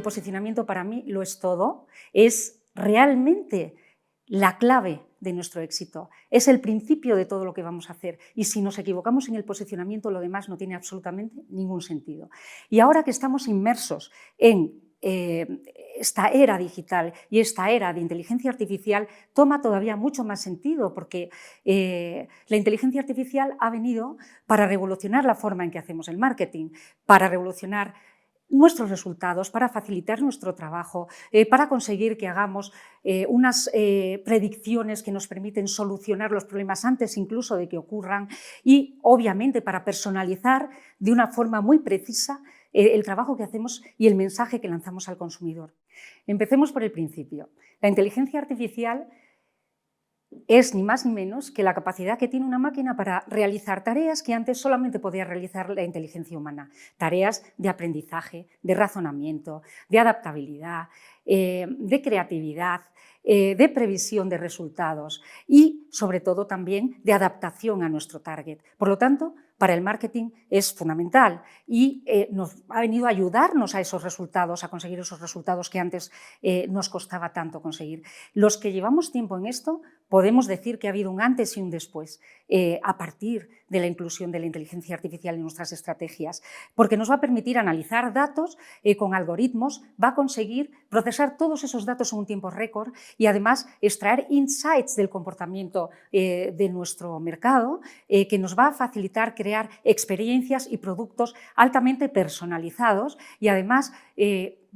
el posicionamiento para mí lo es todo, es realmente la clave de nuestro éxito, es el principio de todo lo que vamos a hacer y si nos equivocamos en el posicionamiento lo demás no tiene absolutamente ningún sentido. Y ahora que estamos inmersos en esta era digital y esta era de inteligencia artificial toma todavía mucho más sentido porque la inteligencia artificial ha venido para revolucionar la forma en que hacemos el marketing, para revolucionar nuestros resultados, para facilitar nuestro trabajo, para conseguir que hagamos unas predicciones que nos permiten solucionar los problemas antes incluso de que ocurran y, obviamente, para personalizar de una forma muy precisa el trabajo que hacemos y el mensaje que lanzamos al consumidor. Empecemos por el principio. La inteligencia artificial es ni más ni menos que la capacidad que tiene una máquina para realizar tareas que antes solamente podía realizar la inteligencia humana. Tareas de aprendizaje, de razonamiento, de adaptabilidad, de creatividad, de previsión de resultados y, sobre todo, también de adaptación a nuestro target. Por lo tanto, para el marketing es fundamental y nos ha venido a ayudarnos a esos resultados, a conseguir esos resultados que antes nos costaba tanto conseguir. Los que llevamos tiempo en esto podemos decir que ha habido un antes y un después a partir de la inclusión de la inteligencia artificial en nuestras estrategias, porque nos va a permitir analizar datos con algoritmos, va a conseguir procesar todos esos datos en un tiempo récord y además extraer insights del comportamiento de nuestro mercado que nos va a facilitar crear experiencias y productos altamente personalizados y además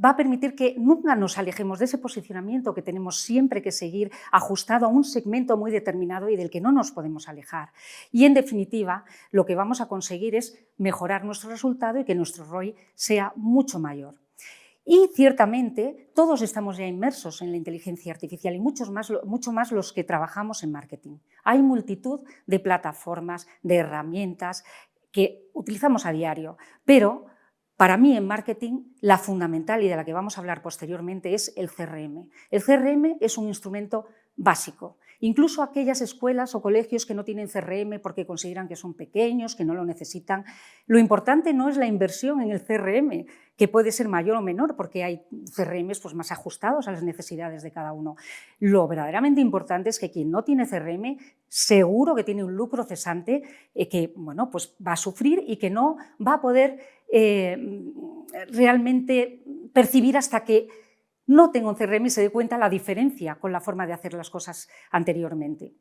va a permitir que nunca nos alejemos de ese posicionamiento que tenemos siempre que seguir ajustado a un segmento muy determinado y del que no nos podemos alejar. Y en definitiva, lo que vamos a conseguir es mejorar nuestro resultado y que nuestro ROI sea mucho mayor. Y ciertamente todos estamos ya inmersos en la inteligencia artificial y mucho más los que trabajamos en marketing. Hay multitud de plataformas, de herramientas que utilizamos a diario, pero para mí en marketing la fundamental y de la que vamos a hablar posteriormente es el CRM. El CRM es un instrumento básico. Incluso aquellas escuelas o colegios que no tienen CRM porque consideran que son pequeños, que no lo necesitan. Lo importante no es la inversión en el CRM, que puede ser mayor o menor porque hay CRMs pues, más ajustados a las necesidades de cada uno. Lo verdaderamente importante es que quien no tiene CRM seguro que tiene un lucro cesante que bueno, pues va a sufrir y que no va a poder realmente percibir hasta que no tenga un CRM y se dé cuenta la diferencia con la forma de hacer las cosas anteriormente.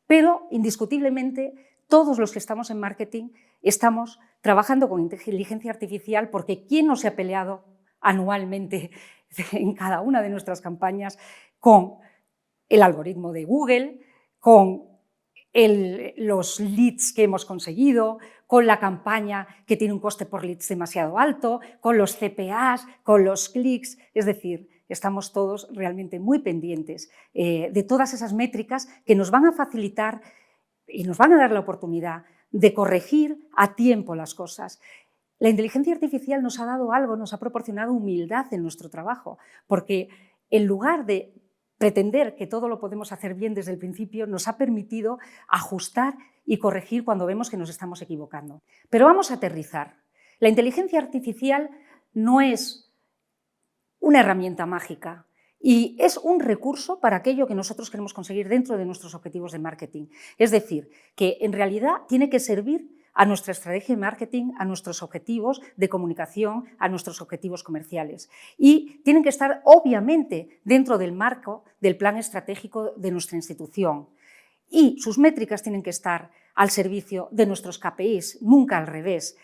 Pero, indiscutiblemente, todos los que estamos en marketing estamos trabajando con inteligencia artificial porque ¿quién no se ha peleado anualmente en cada una de nuestras campañas con el algoritmo de Google, con los leads que hemos conseguido, con la campaña que tiene un coste por leads demasiado alto, con los CPAs, con los clics, es decir, estamos todos realmente muy pendientes de todas esas métricas que nos van a facilitar y nos van a dar la oportunidad de corregir a tiempo las cosas. La inteligencia artificial nos ha dado algo, nos ha proporcionado humildad en nuestro trabajo, porque en lugar de pretender que todo lo podemos hacer bien desde el principio, nos ha permitido ajustar y corregir cuando vemos que nos estamos equivocando. Pero vamos a aterrizar. La inteligencia artificial no es una herramienta mágica y es un recurso para aquello que nosotros queremos conseguir dentro de nuestros objetivos de marketing. Es decir, que en realidad tiene que servir a nuestra estrategia de marketing, a nuestros objetivos de comunicación, a nuestros objetivos comerciales. Y tienen que estar, obviamente, dentro del marco del plan estratégico de nuestra institución. Y sus métricas tienen que estar al servicio de nuestros KPIs, nunca al revés.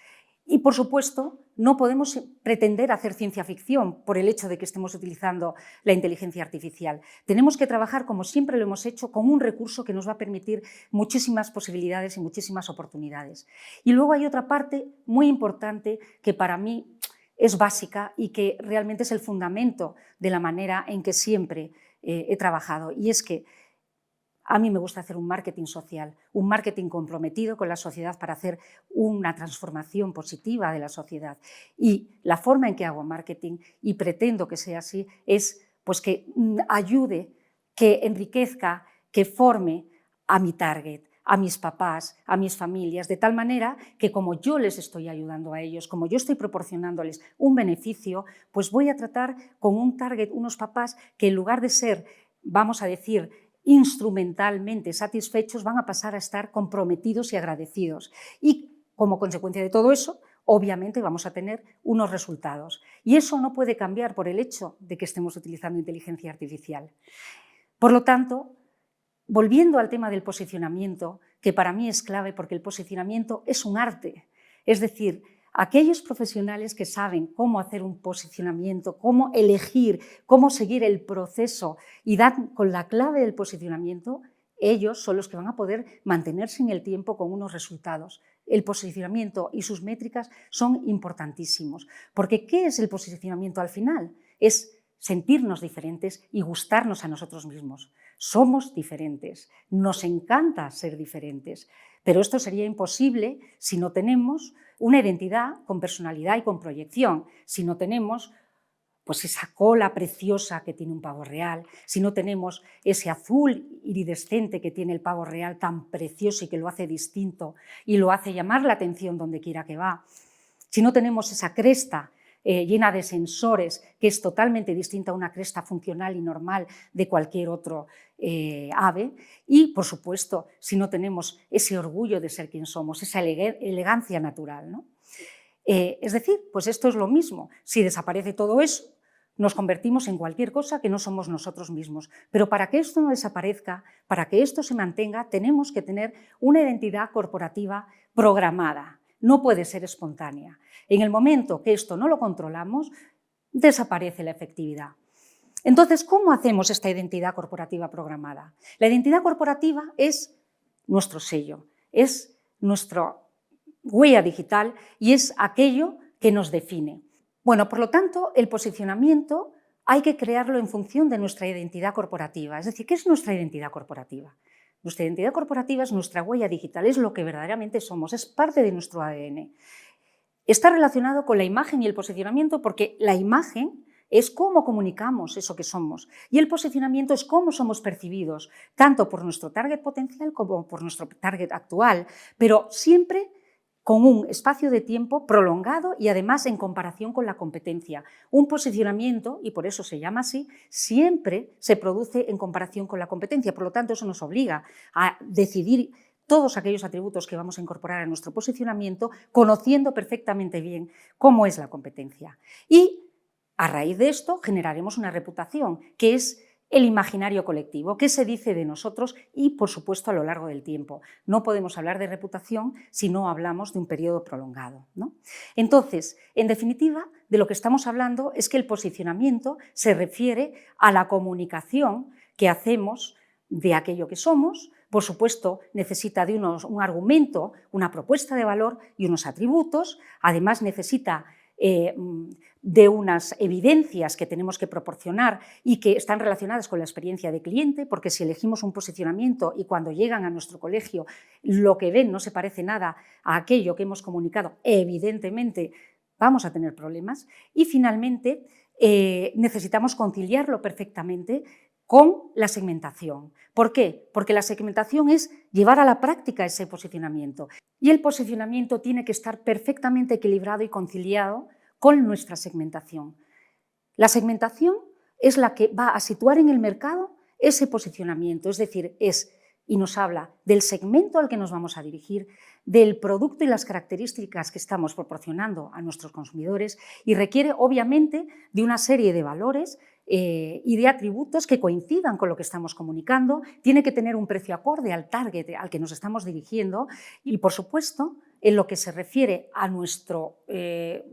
Y, por supuesto, no podemos pretender hacer ciencia ficción por el hecho de que estemos utilizando la inteligencia artificial. Tenemos que trabajar, como siempre lo hemos hecho, con un recurso que nos va a permitir muchísimas posibilidades y muchísimas oportunidades. Y luego hay otra parte muy importante que para mí es básica y que realmente es el fundamento de la manera en que siempre he trabajado, y es que a mí me gusta hacer un marketing social, un marketing comprometido con la sociedad para hacer una transformación positiva de la sociedad. Y la forma en que hago marketing, y pretendo que sea así, es pues, que ayude, que enriquezca, que forme a mi target, a mis papás, a mis familias, de tal manera que como yo les estoy ayudando a ellos, como yo estoy proporcionándoles un beneficio, pues voy a tratar con un target, unos papás que en lugar de ser, vamos a decir, instrumentalmente satisfechos, van a pasar a estar comprometidos y agradecidos. Y como consecuencia de todo eso, obviamente vamos a tener unos resultados. Y eso no puede cambiar por el hecho de que estemos utilizando inteligencia artificial. Por lo tanto, volviendo al tema del posicionamiento, que para mí es clave porque el posicionamiento es un arte, es decir, aquellos profesionales que saben cómo hacer un posicionamiento, cómo elegir, cómo seguir el proceso y dar con la clave del posicionamiento, ellos son los que van a poder mantenerse en el tiempo con unos resultados. El posicionamiento y sus métricas son importantísimos, porque ¿qué es el posicionamiento al final? Es sentirnos diferentes y gustarnos a nosotros mismos. Somos diferentes, nos encanta ser diferentes, pero esto sería imposible si no tenemos una identidad con personalidad y con proyección, si no tenemos pues esa cola preciosa que tiene un pavo real, si no tenemos ese azul iridescente que tiene el pavo real tan precioso y que lo hace distinto y lo hace llamar la atención donde quiera que va, si no tenemos esa cresta llena de sensores, que es totalmente distinta a una cresta funcional y normal de cualquier otro ave. Y, por supuesto, si no tenemos ese orgullo de ser quien somos, esa elegancia natural, ¿no? Es decir, pues esto es lo mismo. Si desaparece todo eso, nos convertimos en cualquier cosa que no somos nosotros mismos. Pero para que esto no desaparezca, para que esto se mantenga, tenemos que tener una identidad corporativa programada. No puede ser espontánea. En el momento que esto no lo controlamos, desaparece la efectividad. Entonces, ¿cómo hacemos esta identidad corporativa programada? La identidad corporativa es nuestro sello, es nuestra huella digital y es aquello que nos define. Bueno, por lo tanto, el posicionamiento hay que crearlo en función de nuestra identidad corporativa. Es decir, ¿qué es nuestra identidad corporativa? Nuestra identidad corporativa es nuestra huella digital, es lo que verdaderamente somos, es parte de nuestro ADN. Está relacionado con la imagen y el posicionamiento porque la imagen es cómo comunicamos eso que somos y el posicionamiento es cómo somos percibidos, tanto por nuestro target potencial como por nuestro target actual, pero siempre con un espacio de tiempo prolongado y además en comparación con la competencia. Un posicionamiento, y por eso se llama así, siempre se produce en comparación con la competencia, por lo tanto eso nos obliga a decidir todos aquellos atributos que vamos a incorporar a nuestro posicionamiento, conociendo perfectamente bien cómo es la competencia. Y a raíz de esto generaremos una reputación, que es el imaginario colectivo, qué se dice de nosotros y, por supuesto, a lo largo del tiempo. No podemos hablar de reputación si no hablamos de un periodo prolongado, ¿no? Entonces, en definitiva, de lo que estamos hablando es que el posicionamiento se refiere a la comunicación que hacemos de aquello que somos. Por supuesto, necesita de un argumento, una propuesta de valor y unos atributos. Además, necesita de unas evidencias que tenemos que proporcionar y que están relacionadas con la experiencia de cliente, porque si elegimos un posicionamiento y cuando llegan a nuestro colegio lo que ven no se parece nada a aquello que hemos comunicado, evidentemente vamos a tener problemas. Y finalmente necesitamos conciliarlo perfectamente con la segmentación. ¿Por qué? Porque la segmentación es llevar a la práctica ese posicionamiento y el posicionamiento tiene que estar perfectamente equilibrado y conciliado con nuestra segmentación. La segmentación es la que va a situar en el mercado ese posicionamiento, es decir, y nos habla del segmento al que nos vamos a dirigir, del producto y las características que estamos proporcionando a nuestros consumidores y requiere obviamente de una serie de valores y de atributos que coincidan con lo que estamos comunicando, tiene que tener un precio acorde al target al que nos estamos dirigiendo y, por supuesto, en lo que se refiere a nuestro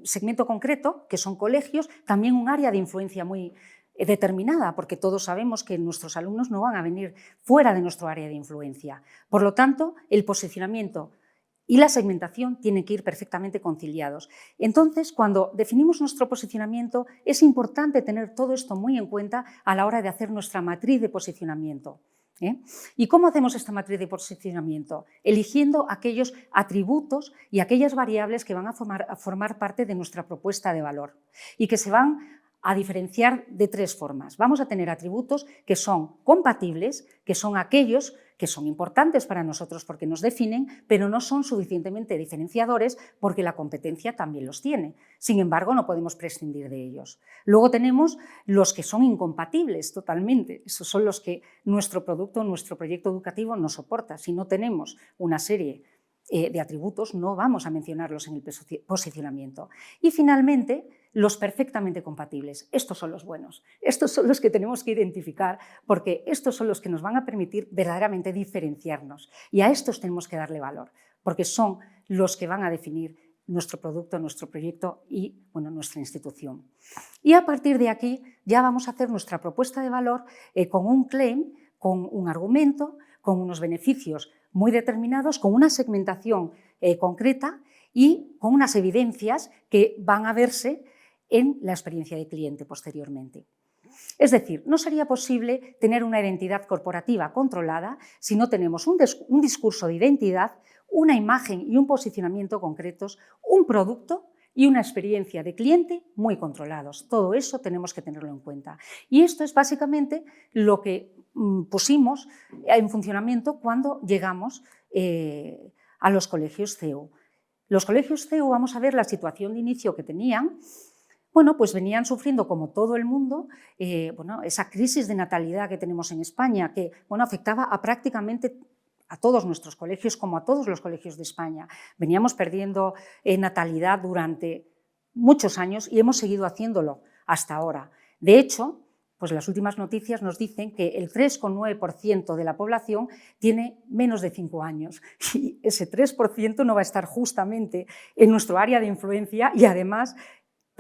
segmento concreto, que son colegios, también un área de influencia muy determinada, porque todos sabemos que nuestros alumnos no van a venir fuera de nuestro área de influencia. Por lo tanto, el posicionamiento y la segmentación tienen que ir perfectamente conciliados. Entonces, cuando definimos nuestro posicionamiento, es importante tener todo esto muy en cuenta a la hora de hacer nuestra matriz de posicionamiento. ¿Y cómo hacemos esta matriz de posicionamiento? Eligiendo aquellos atributos y aquellas variables que van a formar parte de nuestra propuesta de valor y que se van a diferenciar de tres formas. Vamos a tener atributos que son compatibles, que son aquellos que son importantes para nosotros porque nos definen, pero no son suficientemente diferenciadores porque la competencia también los tiene. Sin embargo, no podemos prescindir de ellos. Luego tenemos los que son incompatibles totalmente. Esos son los que nuestro producto, nuestro proyecto educativo no soporta. Si no tenemos una serie de atributos, no vamos a mencionarlos en el posicionamiento. Y finalmente, los perfectamente compatibles. Estos son los buenos. Estos son los que tenemos que identificar porque estos son los que nos van a permitir verdaderamente diferenciarnos. Y a estos tenemos que darle valor porque son los que van a definir nuestro producto, nuestro proyecto y nuestra institución. Y a partir de aquí ya vamos a hacer nuestra propuesta de valor con un claim, con un argumento, con unos beneficios muy determinados, con una segmentación concreta y con unas evidencias que van a verse en la experiencia de cliente posteriormente. Es decir, no sería posible tener una identidad corporativa controlada si no tenemos un discurso de identidad, una imagen y un posicionamiento concretos, un producto y una experiencia de cliente muy controlados. Todo eso tenemos que tenerlo en cuenta. Y esto es básicamente lo que pusimos en funcionamiento cuando llegamos a los colegios CEU. Los colegios CEU, vamos a ver la situación de inicio que tenían. Pues venían sufriendo, como todo el mundo, esa crisis de natalidad que tenemos en España, que afectaba a prácticamente a todos nuestros colegios, como a todos los colegios de España. Veníamos perdiendo natalidad durante muchos años y hemos seguido haciéndolo hasta ahora. De hecho, pues las últimas noticias nos dicen que el 3,9% de la población tiene menos de 5 años y ese 3% no va a estar justamente en nuestro área de influencia y además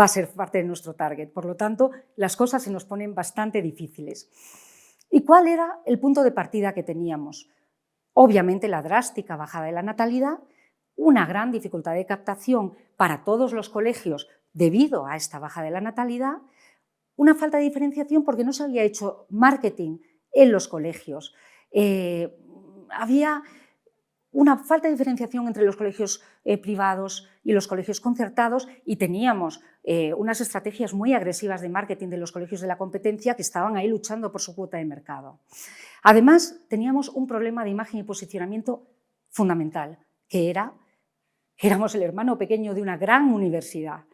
va a ser parte de nuestro target. Por lo tanto, las cosas se nos ponen bastante difíciles. ¿Y cuál era el punto de partida que teníamos? Obviamente la drástica bajada de la natalidad, una gran dificultad de captación para todos los colegios debido a esta baja de la natalidad, una falta de diferenciación porque no se había hecho marketing en los colegios. Había una falta de diferenciación entre los colegios privados y los colegios concertados y teníamos unas estrategias muy agresivas de marketing de los colegios de la competencia que estaban ahí luchando por su cuota de mercado. Además, teníamos un problema de imagen y posicionamiento fundamental, que era que éramos el hermano pequeño de una gran universidad.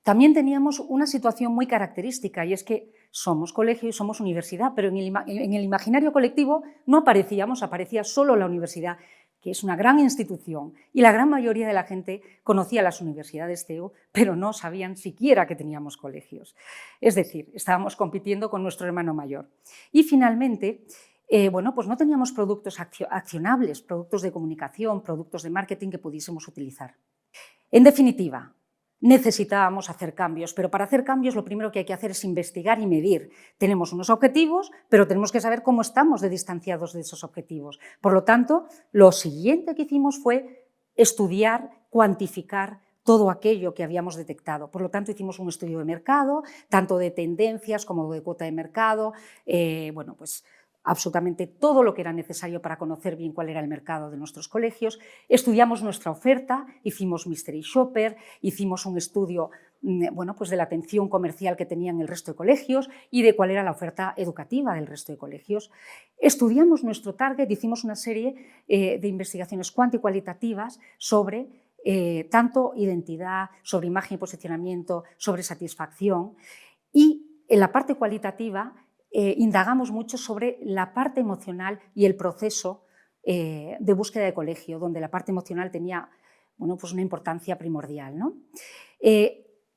También teníamos una situación muy característica y es que somos colegio y somos universidad, pero en el imaginario colectivo no aparecíamos, aparecía solo la universidad, que es una gran institución y la gran mayoría de la gente conocía las universidades CEU, pero no sabían siquiera que teníamos colegios. Es decir, estábamos compitiendo con nuestro hermano mayor. Y finalmente, pues no teníamos productos accionables, productos de comunicación, productos de marketing que pudiésemos utilizar. En definitiva, necesitábamos hacer cambios, pero para hacer cambios lo primero que hay que hacer es investigar y medir. Tenemos unos objetivos, pero tenemos que saber cómo estamos de distanciados de esos objetivos. Por lo tanto, lo siguiente que hicimos fue estudiar, cuantificar todo aquello que habíamos detectado. Por lo tanto, hicimos un estudio de mercado, tanto de tendencias como de cuota de mercado, pues absolutamente todo lo que era necesario para conocer bien cuál era el mercado de nuestros colegios. Estudiamos nuestra oferta, hicimos Mystery Shopper, hicimos un estudio pues de la atención comercial que tenían el resto de colegios y de cuál era la oferta educativa del resto de colegios. Estudiamos nuestro target, hicimos una serie de investigaciones cuanti y cualitativas sobre tanto identidad, sobre imagen y posicionamiento, sobre satisfacción y en la parte cualitativa indagamos mucho sobre la parte emocional y el proceso de búsqueda de colegio, donde la parte emocional tenía pues una importancia primordial, ¿no?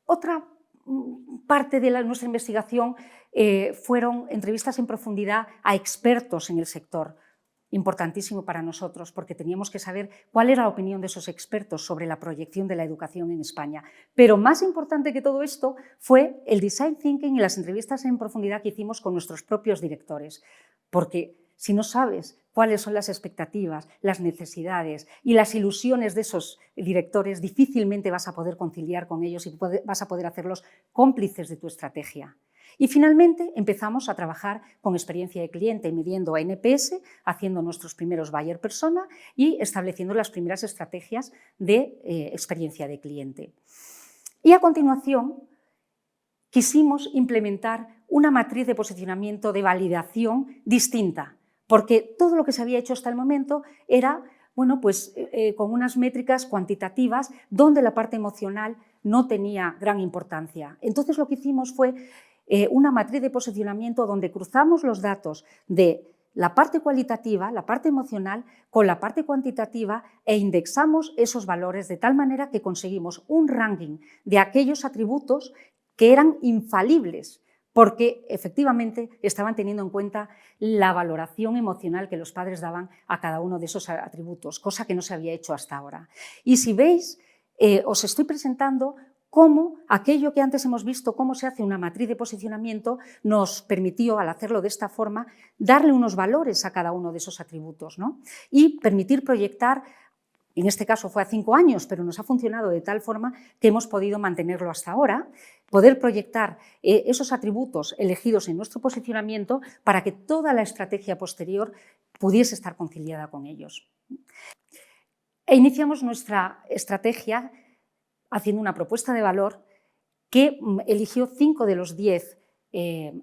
Otra parte de nuestra investigación fueron entrevistas en profundidad a expertos en el sector, importantísimo para nosotros porque teníamos que saber cuál era la opinión de esos expertos sobre la proyección de la educación en España. Pero más importante que todo esto fue el design thinking y las entrevistas en profundidad que hicimos con nuestros propios directores, porque si no sabes cuáles son las expectativas, las necesidades y las ilusiones de esos directores, difícilmente vas a poder conciliar con ellos y vas a poder hacerlos cómplices de tu estrategia. Y finalmente empezamos a trabajar con experiencia de cliente, midiendo NPS, haciendo nuestros primeros buyer persona y estableciendo las primeras estrategias de experiencia de cliente. Y a continuación quisimos implementar una matriz de posicionamiento de validación distinta, porque todo lo que se había hecho hasta el momento era, bueno, pues, con unas métricas cuantitativas donde la parte emocional no tenía gran importancia. Entonces lo que hicimos fue una matriz de posicionamiento donde cruzamos los datos de la parte cualitativa, la parte emocional, con la parte cuantitativa e indexamos esos valores de tal manera que conseguimos un ranking de aquellos atributos que eran infalibles, porque efectivamente estaban teniendo en cuenta la valoración emocional que los padres daban a cada uno de esos atributos, cosa que no se había hecho hasta ahora. Y si veis, os estoy presentando cómo aquello que antes hemos visto, cómo se hace una matriz de posicionamiento, nos permitió, al hacerlo de esta forma, darle unos valores a cada uno de esos atributos, ¿no? Y permitir proyectar, en este caso fue a 5 años, pero nos ha funcionado de tal forma que hemos podido mantenerlo hasta ahora, poder proyectar esos atributos elegidos en nuestro posicionamiento para que toda la estrategia posterior pudiese estar conciliada con ellos. E iniciamos nuestra estrategia haciendo una propuesta de valor que eligió 5 de los 10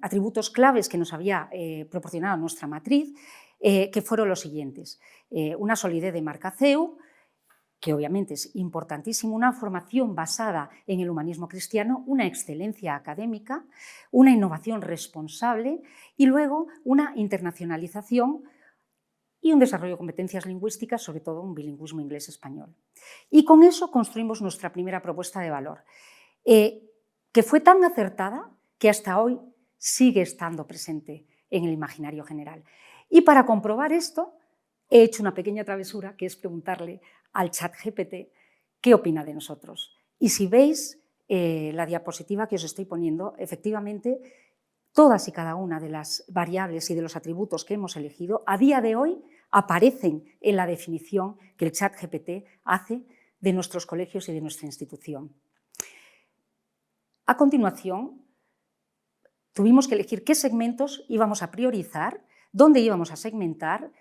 atributos claves que nos había proporcionado nuestra matriz, que fueron los siguientes. Una solidez de marca CEU, que obviamente es importantísimo, una formación basada en el humanismo cristiano, una excelencia académica, una innovación responsable y luego una internacionalización y un desarrollo de competencias lingüísticas, sobre todo un bilingüismo inglés-español. Y con eso construimos nuestra primera propuesta de valor, que fue tan acertada que hasta hoy sigue estando presente en el imaginario general. Y para comprobar esto, he hecho una pequeña travesura, que es preguntarle al ChatGPT qué opina de nosotros. Y si veis la diapositiva que os estoy poniendo, efectivamente, todas y cada una de las variables y de los atributos que hemos elegido a día de hoy aparecen en la definición que el ChatGPT hace de nuestros colegios y de nuestra institución. A continuación, tuvimos que elegir qué segmentos íbamos a priorizar, dónde íbamos a segmentar,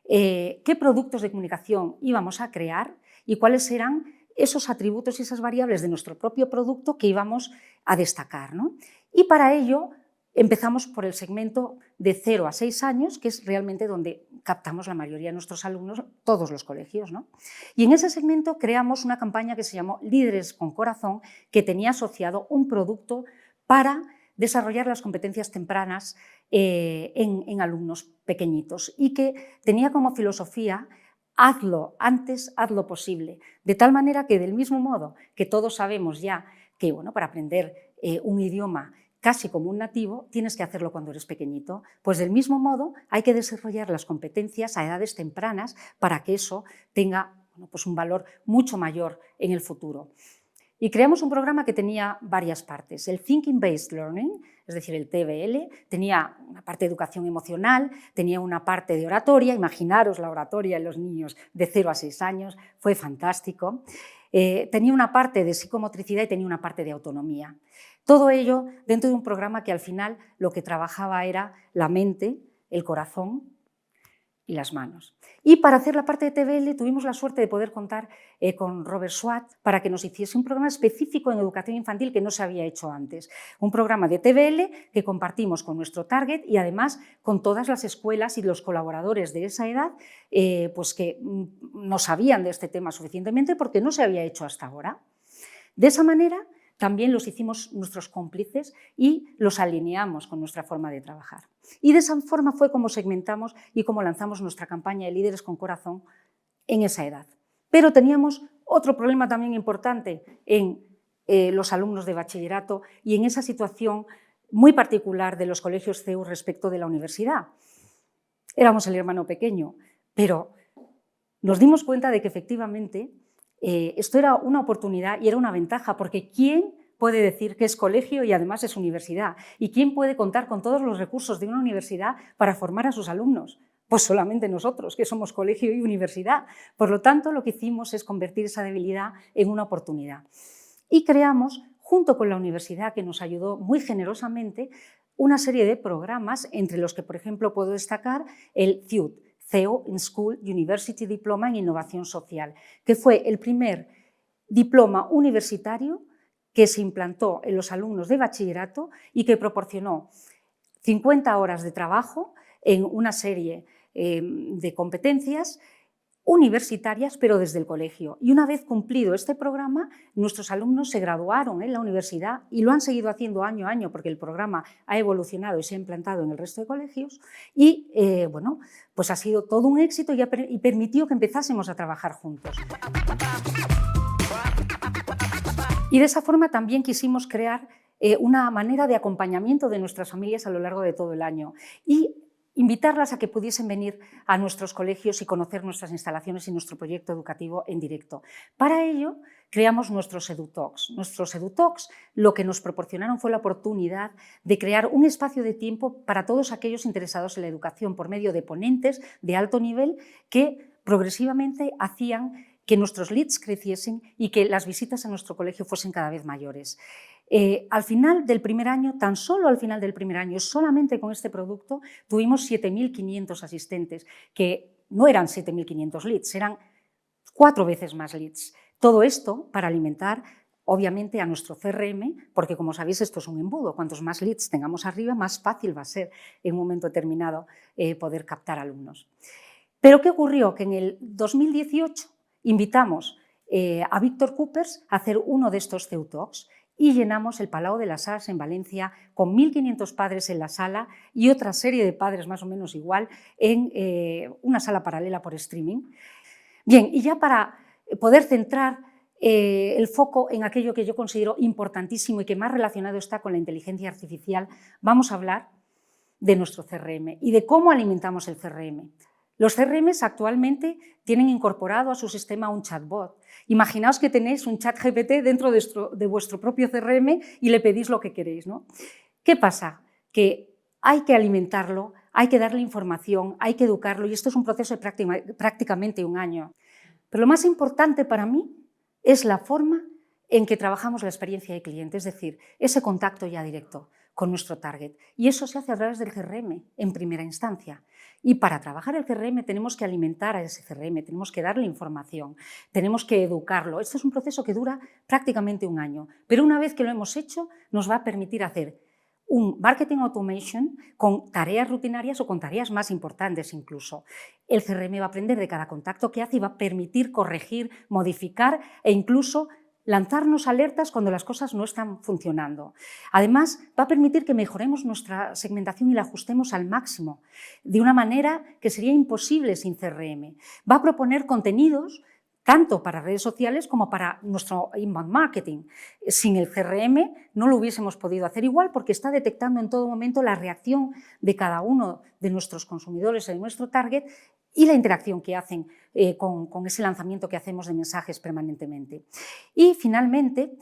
qué productos de comunicación íbamos a crear y cuáles eran esos atributos y esas variables de nuestro propio producto que íbamos a destacar, ¿no? Y para ello empezamos por el segmento de 0 a 6 años, que es realmente donde captamos la mayoría de nuestros alumnos, todos los colegios, ¿no? Y en ese segmento creamos una campaña que se llamó Líderes con Corazón, que tenía asociado un producto para desarrollar las competencias tempranas en alumnos pequeñitos y que tenía como filosofía hazlo antes, hazlo posible, de tal manera que del mismo modo que todos sabemos ya que bueno, para aprender un idioma casi como un nativo, tienes que hacerlo cuando eres pequeñito. Pues del mismo modo hay que desarrollar las competencias a edades tempranas para que eso tenga bueno, pues un valor mucho mayor en el futuro. Y creamos un programa que tenía varias partes. El Thinking Based Learning, es decir, el TBL, tenía una parte de educación emocional, tenía una parte de oratoria, imaginaros la oratoria en los niños de 0 a 6 años, fue fantástico. Tenía una parte de psicomotricidad y tenía una parte de autonomía. Todo ello dentro de un programa que al final lo que trabajaba era la mente, el corazón y las manos. Y para hacer la parte de TBL tuvimos la suerte de poder contar con Robert Swat para que nos hiciese un programa específico en educación infantil que no se había hecho antes. Un programa de TBL que compartimos con nuestro target y además con todas las escuelas y los colaboradores de esa edad pues que no sabían de este tema suficientemente porque no se había hecho hasta ahora. De esa manera también los hicimos nuestros cómplices y los alineamos con nuestra forma de trabajar. Y de esa forma fue como segmentamos y como lanzamos nuestra campaña de Líderes con Corazón en esa edad. Pero teníamos otro problema también importante en los alumnos de bachillerato y en esa situación muy particular de los colegios CEU respecto de la universidad. Éramos el hermano pequeño, pero nos dimos cuenta de que efectivamente esto era una oportunidad y era una ventaja, porque ¿quién puede decir que es colegio y además es universidad? ¿Y quién puede contar con todos los recursos de una universidad para formar a sus alumnos? Pues solamente nosotros, que somos colegio y universidad. Por lo tanto, lo que hicimos es convertir esa debilidad en una oportunidad. Y creamos, junto con la universidad, que nos ayudó muy generosamente, una serie de programas, entre los que, por ejemplo, puedo destacar el CIUD, CEO in School University Diploma en Innovación Social, que fue el primer diploma universitario que se implantó en los alumnos de bachillerato y que proporcionó 50 horas de trabajo en una serie de competencias universitarias, pero desde el colegio. Y una vez cumplido este programa, nuestros alumnos se graduaron en la universidad y lo han seguido haciendo año a año porque el programa ha evolucionado y se ha implantado en el resto de colegios y bueno, pues ha sido todo un éxito y permitió que empezásemos a trabajar juntos. Y de esa forma también quisimos crear una manera de acompañamiento de nuestras familias a lo largo de todo el año y invitarlas a que pudiesen venir a nuestros colegios y conocer nuestras instalaciones y nuestro proyecto educativo en directo. Para ello, creamos nuestros EduTalks. Nuestros EduTalks lo que nos proporcionaron fue la oportunidad de crear un espacio de tiempo para todos aquellos interesados en la educación por medio de ponentes de alto nivel que progresivamente hacían que nuestros leads creciesen y que las visitas a nuestro colegio fuesen cada vez mayores. Al final del primer año, tan solo al final del primer año, solamente con este producto, tuvimos 7.500 asistentes, que no eran 7.500 leads, eran 4 veces más leads. Todo esto para alimentar, obviamente, a nuestro CRM, porque como sabéis esto es un embudo, cuantos más leads tengamos arriba, más fácil va a ser en un momento determinado poder captar alumnos. Pero ¿qué ocurrió? Que en el 2018 invitamos a Víctor Coopers a hacer uno de estos CEUTalks y llenamos el Palau de las Arts en Valencia con 1.500 padres en la sala y otra serie de padres más o menos igual en una sala paralela por streaming. Bien, y ya para poder centrar el foco en aquello que yo considero importantísimo y que más relacionado está con la inteligencia artificial, vamos a hablar de nuestro CRM y de cómo alimentamos el CRM. Los CRMs actualmente tienen incorporado a su sistema un chatbot. Imaginaos que tenéis un chat GPT dentro de vuestro propio CRM y le pedís lo que queréis, ¿no? ¿Qué pasa? Que hay que alimentarlo, hay que darle información, hay que educarlo y esto es un proceso de prácticamente un año. Pero lo más importante para mí es la forma en que trabajamos la experiencia de cliente, es decir, ese contacto ya directo con nuestro target. Y eso se hace a través del CRM en primera instancia. Y para trabajar el CRM tenemos que alimentar a ese CRM, tenemos que darle información, tenemos que educarlo. Esto es un proceso que dura prácticamente un año, pero una vez que lo hemos hecho nos va a permitir hacer un marketing automation con tareas rutinarias o con tareas más importantes incluso. El CRM va a aprender de cada contacto que hace y va a permitir corregir, modificar e incluso lanzarnos alertas cuando las cosas no están funcionando. Además, va a permitir que mejoremos nuestra segmentación y la ajustemos al máximo, de una manera que sería imposible sin CRM. Va a proponer contenidos tanto para redes sociales como para nuestro inbound marketing. Sin el CRM no lo hubiésemos podido hacer igual porque está detectando en todo momento la reacción de cada uno de nuestros consumidores, de nuestro target, y la interacción que hacen con ese lanzamiento que hacemos de mensajes permanentemente. Y finalmente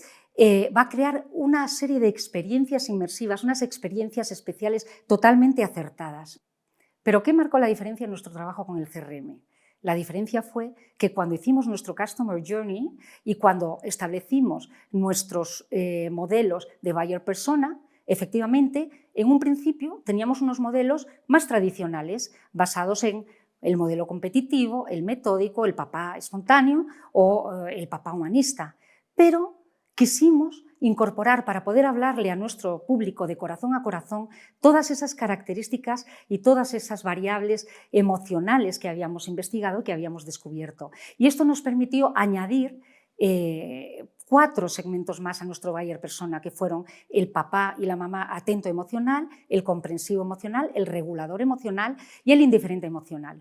va a crear una serie de experiencias inmersivas, unas experiencias especiales totalmente acertadas. ¿Pero qué marcó la diferencia en nuestro trabajo con el CRM? La diferencia fue que cuando hicimos nuestro Customer Journey y cuando establecimos nuestros modelos de buyer persona, efectivamente, en un principio teníamos unos modelos más tradicionales, basados en el modelo competitivo, el metódico, el papá espontáneo o el papá humanista. Pero quisimos incorporar, para poder hablarle a nuestro público de corazón a corazón, todas esas características y todas esas variables emocionales que habíamos investigado, que habíamos descubierto. Y esto nos permitió añadir 4 segmentos más a nuestro buyer persona, que fueron el papá y la mamá atento emocional, el comprensivo emocional, el regulador emocional y el indiferente emocional.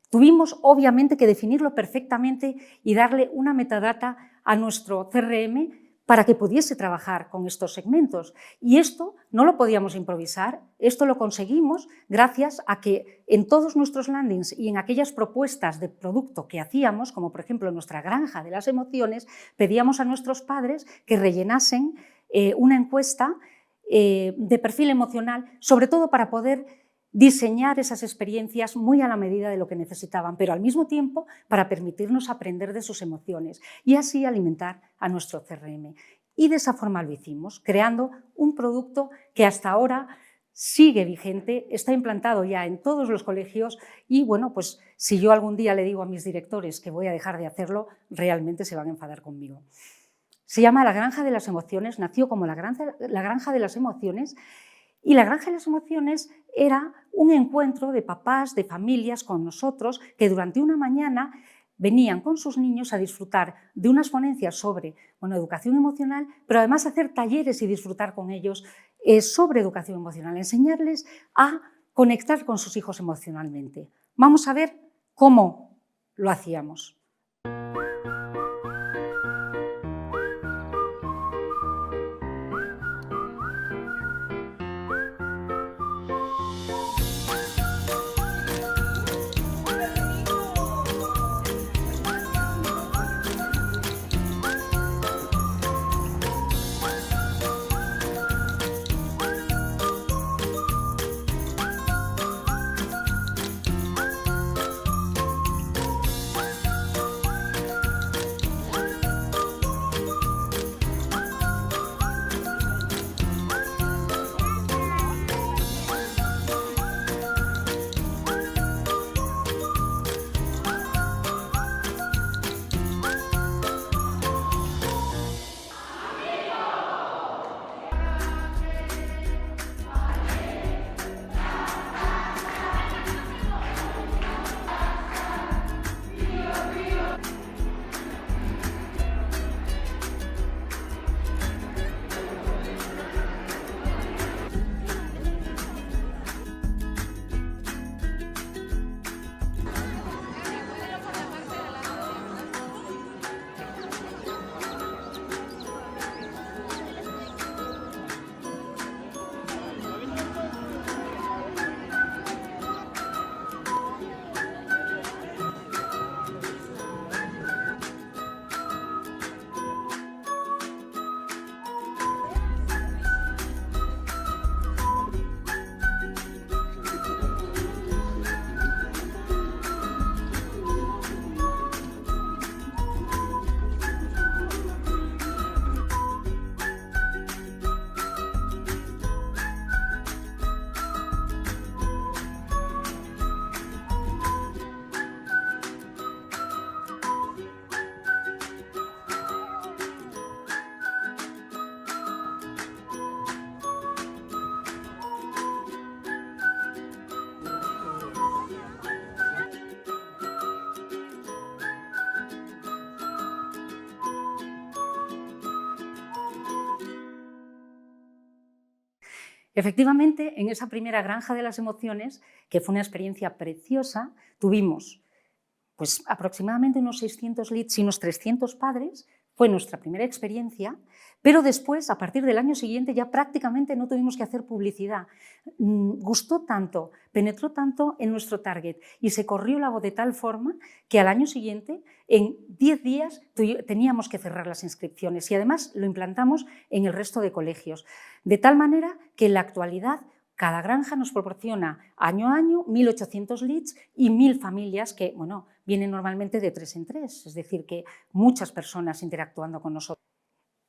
Tuvimos, obviamente, que definirlo perfectamente y darle una metadata a nuestro CRM para que pudiese trabajar con estos segmentos. Y esto no lo podíamos improvisar, esto lo conseguimos gracias a que en todos nuestros landings y en aquellas propuestas de producto que hacíamos, como por ejemplo nuestra granja de las emociones, pedíamos a nuestros padres que rellenasen una encuesta de perfil emocional, sobre todo para poder diseñar esas experiencias muy a la medida de lo que necesitaban, pero al mismo tiempo para permitirnos aprender de sus emociones y así alimentar a nuestro CRM. Y de esa forma lo hicimos, creando un producto que hasta ahora sigue vigente, está implantado ya en todos los colegios y bueno, pues si yo algún día le digo a mis directores que voy a dejar de hacerlo, realmente se van a enfadar conmigo. Se llama La Granja de las Emociones, nació como la granja de las emociones. Y la Granja de las Emociones era un encuentro de papás, de familias con nosotros, que durante una mañana venían con sus niños a disfrutar de unas ponencias sobre educación emocional, pero además hacer talleres y disfrutar con ellos sobre educación emocional, enseñarles a conectar con sus hijos emocionalmente. Vamos a ver cómo lo hacíamos. Efectivamente, en esa primera granja de las emociones, que fue una experiencia preciosa, tuvimos pues, aproximadamente unos 600 leads y unos 300 padres. Fue nuestra primera experiencia, pero después, a partir del año siguiente, ya prácticamente no tuvimos que hacer publicidad. Gustó tanto, penetró tanto en nuestro target y se corrió la voz de tal forma que al año siguiente, en 10 días, teníamos que cerrar las inscripciones y además lo implantamos en el resto de colegios. De tal manera que en la actualidad cada granja nos proporciona año a año 1.800 leads y 1.000 familias que vienen normalmente de 3 en 3, es decir, que muchas personas interactuando con nosotros.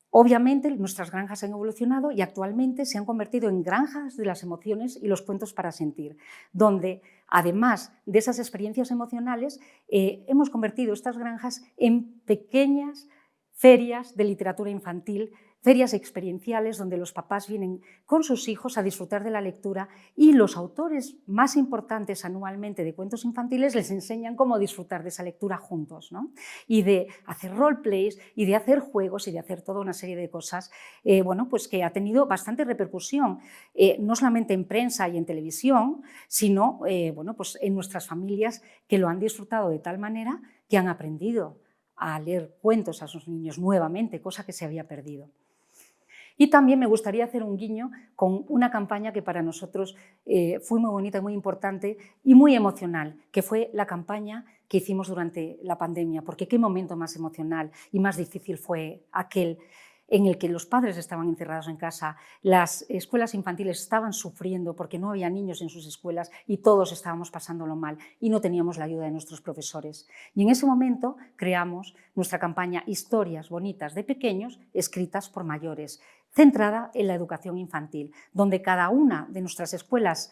Obviamente nuestras granjas han evolucionado y actualmente se han convertido en granjas de las emociones y los cuentos para sentir, donde además de esas experiencias emocionales hemos convertido estas granjas en pequeñas ferias de literatura infantil, ferias experienciales donde los papás vienen con sus hijos a disfrutar de la lectura y los autores más importantes anualmente de cuentos infantiles les enseñan cómo disfrutar de esa lectura juntos, ¿no? Y de hacer roleplays y de hacer juegos y de hacer toda una serie de cosas pues que ha tenido bastante repercusión, no solamente en prensa y en televisión, sino pues en nuestras familias que lo han disfrutado de tal manera que han aprendido a leer cuentos a sus niños nuevamente, cosa que se había perdido. Y también me gustaría hacer un guiño con una campaña que para nosotros fue muy bonita, muy importante y muy emocional, que fue la campaña que hicimos durante la pandemia, porque qué momento más emocional y más difícil fue aquel en el que los padres estaban encerrados en casa, las escuelas infantiles estaban sufriendo porque no había niños en sus escuelas y todos estábamos pasándolo mal y no teníamos la ayuda de nuestros profesores. Y en ese momento creamos nuestra campaña Historias bonitas de pequeños escritas por mayores, centrada en la educación infantil, donde cada una de nuestras escuelas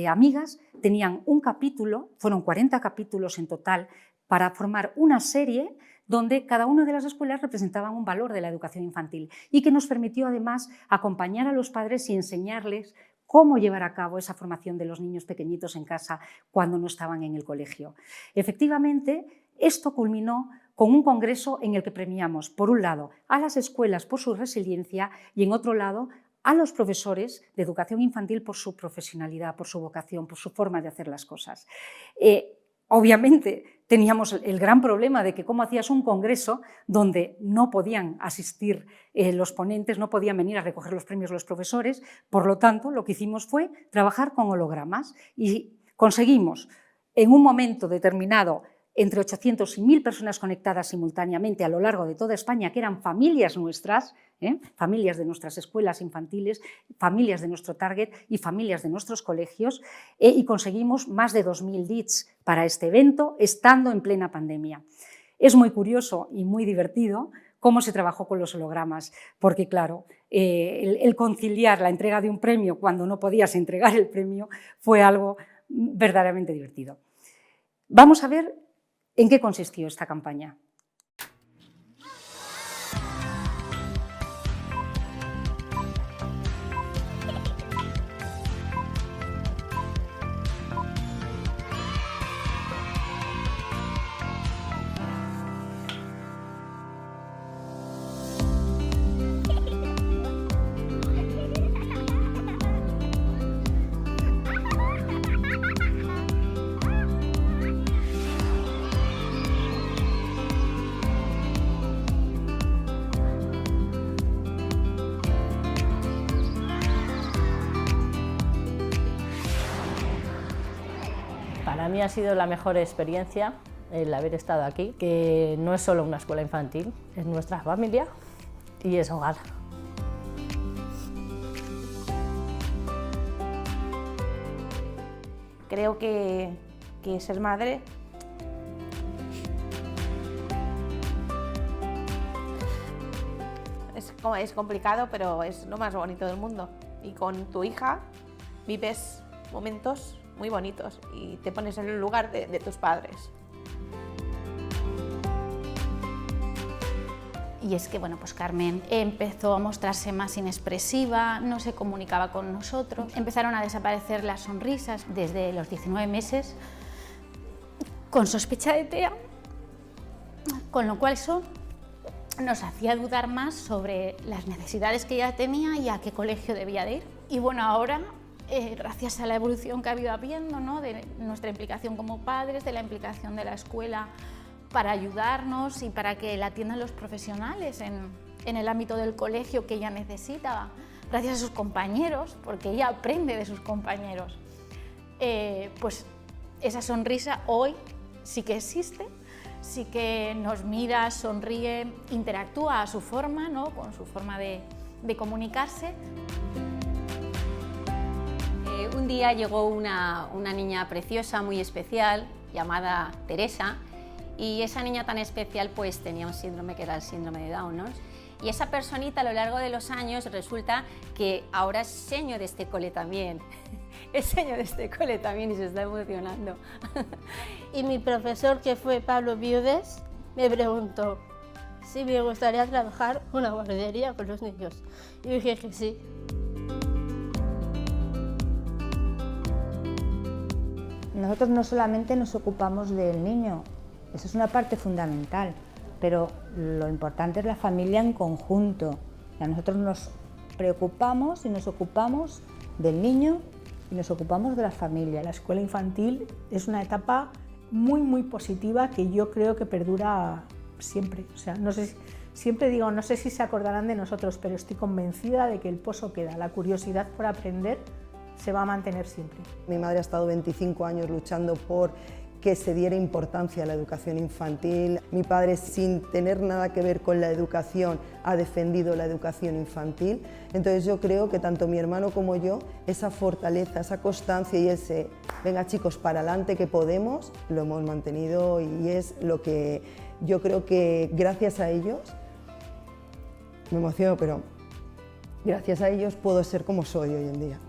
amigas tenían un capítulo, fueron 40 capítulos en total, para formar una serie donde cada una de las escuelas representaban un valor de la educación infantil y que nos permitió además acompañar a los padres y enseñarles cómo llevar a cabo esa formación de los niños pequeñitos en casa cuando no estaban en el colegio. Efectivamente, esto culminó con un congreso en el que premiamos, por un lado, a las escuelas por su resiliencia y, en otro lado, a los profesores de educación infantil por su profesionalidad, por su vocación, por su forma de hacer las cosas. Obviamente teníamos el gran problema de que cómo hacías un congreso donde no podían asistir los ponentes, no podían venir a recoger los premios los profesores, por lo tanto lo que hicimos fue trabajar con hologramas y conseguimos en un momento determinado entre 800 y 1000 personas conectadas simultáneamente a lo largo de toda España, que eran familias nuestras, familias de nuestras escuelas infantiles, familias de nuestro target y familias de nuestros colegios, y conseguimos más de 2000 leads para este evento, estando en plena pandemia. Es muy curioso y muy divertido cómo se trabajó con los hologramas, porque claro, el conciliar la entrega de un premio cuando no podías entregar el premio fue algo verdaderamente divertido. Vamos a ver ¿en qué consistió esta campaña? Para mí ha sido la mejor experiencia el haber estado aquí, que no es solo una escuela infantil, es nuestra familia y es hogar. Creo que ser madre es complicado, pero es lo más bonito del mundo. Y con tu hija vives momentos muy bonitos y te pones en el lugar de tus padres. Y es que, bueno, pues Carmen empezó a mostrarse más inexpresiva, no se comunicaba con nosotros, empezaron a desaparecer las sonrisas desde los 19 meses, con sospecha de TEA, con lo cual eso nos hacía dudar más sobre las necesidades que ella tenía y a qué colegio debía de ir. Y bueno, ahora, gracias a la evolución que ha habido habiendo, ¿no?, de nuestra implicación como padres, de la implicación de la escuela para ayudarnos y para que la atiendan los profesionales en el ámbito del colegio que ella necesitaba, gracias a sus compañeros, porque ella aprende de sus compañeros, pues esa sonrisa hoy sí que existe, sí que nos mira, sonríe, interactúa a su forma, ¿no?, con su forma de comunicarse. Un día llegó una niña preciosa, muy especial, llamada Teresa, y esa niña tan especial pues tenía un síndrome que era el síndrome de Down, ¿no? Y esa personita a lo largo de los años resulta que ahora es seño de este cole también. Es seño de este cole también y se está emocionando. Y mi profesor, que fue Pablo Viudes, me preguntó si me gustaría trabajar en una guardería con los niños. Y dije que sí. Nosotros no solamente nos ocupamos del niño, eso es una parte fundamental, pero lo importante es la familia en conjunto. O sea, nosotros nos preocupamos y nos ocupamos del niño y nos ocupamos de la familia. La escuela infantil es una etapa muy positiva que yo creo que perdura siempre. O sea, siempre digo, no sé si se acordarán de nosotros, pero estoy convencida de que el pozo queda, la curiosidad por aprender se va a mantener siempre. Mi madre ha estado 25 años luchando por que se diera importancia a la educación infantil. Mi padre, sin tener nada que ver con la educación, ha defendido la educación infantil. Entonces yo creo que tanto mi hermano como yo, esa fortaleza, esa constancia y ese venga chicos para adelante que podemos, lo hemos mantenido y es lo que yo creo que gracias a ellos, me emociono, pero gracias a ellos puedo ser como soy hoy en día.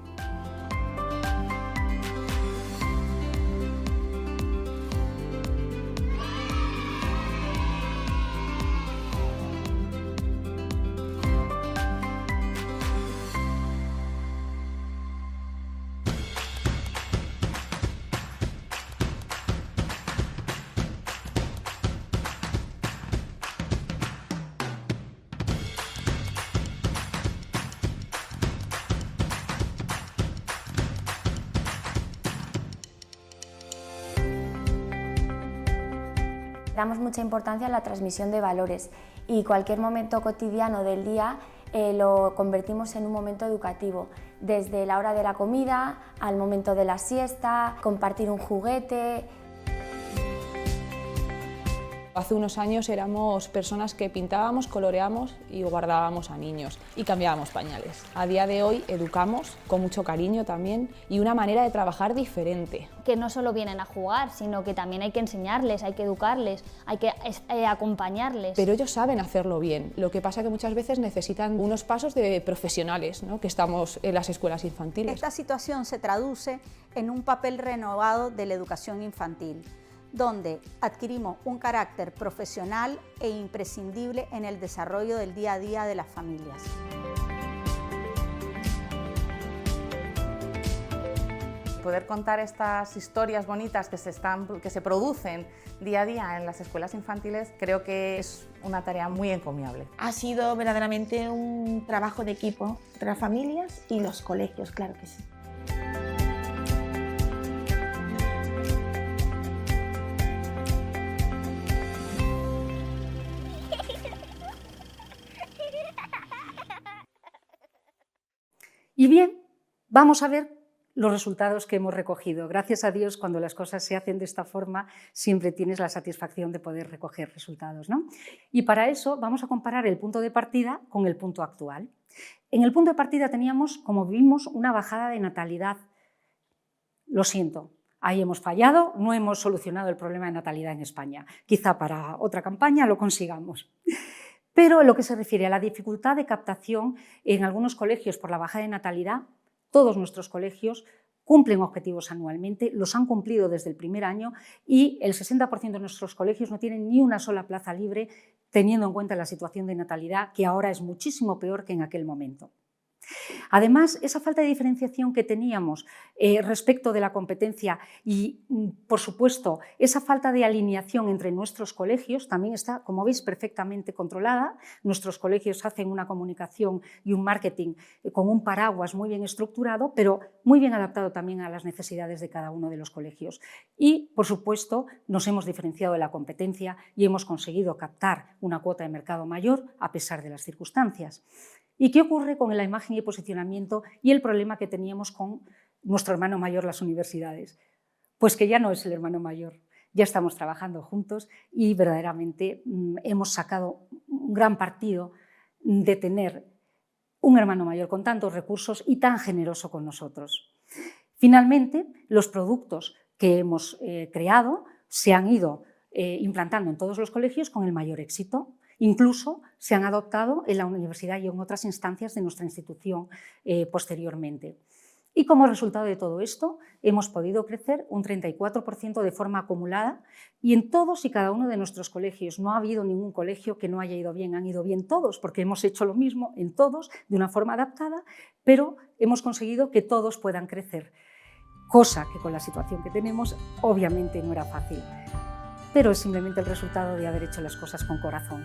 Damos mucha importancia a la transmisión de valores y cualquier momento cotidiano del día lo convertimos en un momento educativo, desde la hora de la comida al momento de la siesta, compartir un juguete. Hace unos años éramos personas que pintábamos, coloreábamos y guardábamos a niños y cambiábamos pañales. A día de hoy educamos con mucho cariño también y una manera de trabajar diferente. Que no solo vienen a jugar, sino que también hay que enseñarles, hay que educarles, hay que acompañarles. Pero ellos saben hacerlo bien, lo que pasa que muchas veces necesitan unos pasos de profesionales, ¿no?, que estamos en las escuelas infantiles. Esta situación se traduce en un papel renovado de la educación infantil, donde adquirimos un carácter profesional e imprescindible en el desarrollo del día a día de las familias. Poder contar estas historias bonitas que se producen día a día en las escuelas infantiles creo que es una tarea muy encomiable. Ha sido verdaderamente un trabajo de equipo entre las familias y los colegios, claro que sí. Y bien, vamos a ver los resultados que hemos recogido. Gracias a Dios, cuando las cosas se hacen de esta forma, siempre tienes la satisfacción de poder recoger resultados, ¿no? Y para eso vamos a comparar el punto de partida con el punto actual. En el punto de partida teníamos, como vimos, una bajada de natalidad. Lo siento, ahí hemos fallado, no hemos solucionado el problema de natalidad en España. Quizá para otra campaña lo consigamos. Pero en lo que se refiere a la dificultad de captación en algunos colegios por la bajada de natalidad, todos nuestros colegios cumplen objetivos anualmente, los han cumplido desde el primer año y el 60% de nuestros colegios no tienen ni una sola plaza libre, teniendo en cuenta la situación de natalidad, que ahora es muchísimo peor que en aquel momento. Además, esa falta de diferenciación que teníamos respecto de la competencia y, por supuesto, esa falta de alineación entre nuestros colegios también está, como veis, perfectamente controlada. Nuestros colegios hacen una comunicación y un marketing con un paraguas muy bien estructurado, pero muy bien adaptado también a las necesidades de cada uno de los colegios. Y, por supuesto, nos hemos diferenciado de la competencia y hemos conseguido captar una cuota de mercado mayor a pesar de las circunstancias. ¿Y qué ocurre con la imagen y el posicionamiento y el problema que teníamos con nuestro hermano mayor, las universidades? Pues que ya no es el hermano mayor, ya estamos trabajando juntos y verdaderamente hemos sacado un gran partido de tener un hermano mayor con tantos recursos y tan generoso con nosotros. Finalmente, los productos que hemos creado se han ido implantando en todos los colegios con el mayor éxito. Incluso se han adoptado en la universidad y en otras instancias de nuestra institución posteriormente. Y como resultado de todo esto, hemos podido crecer un 34% de forma acumulada y en todos y cada uno de nuestros colegios. No ha habido ningún colegio que no haya ido bien, han ido bien todos, porque hemos hecho lo mismo en todos de una forma adaptada, pero hemos conseguido que todos puedan crecer, cosa que con la situación que tenemos obviamente no era fácil. Pero es simplemente el resultado de haber hecho las cosas con corazón.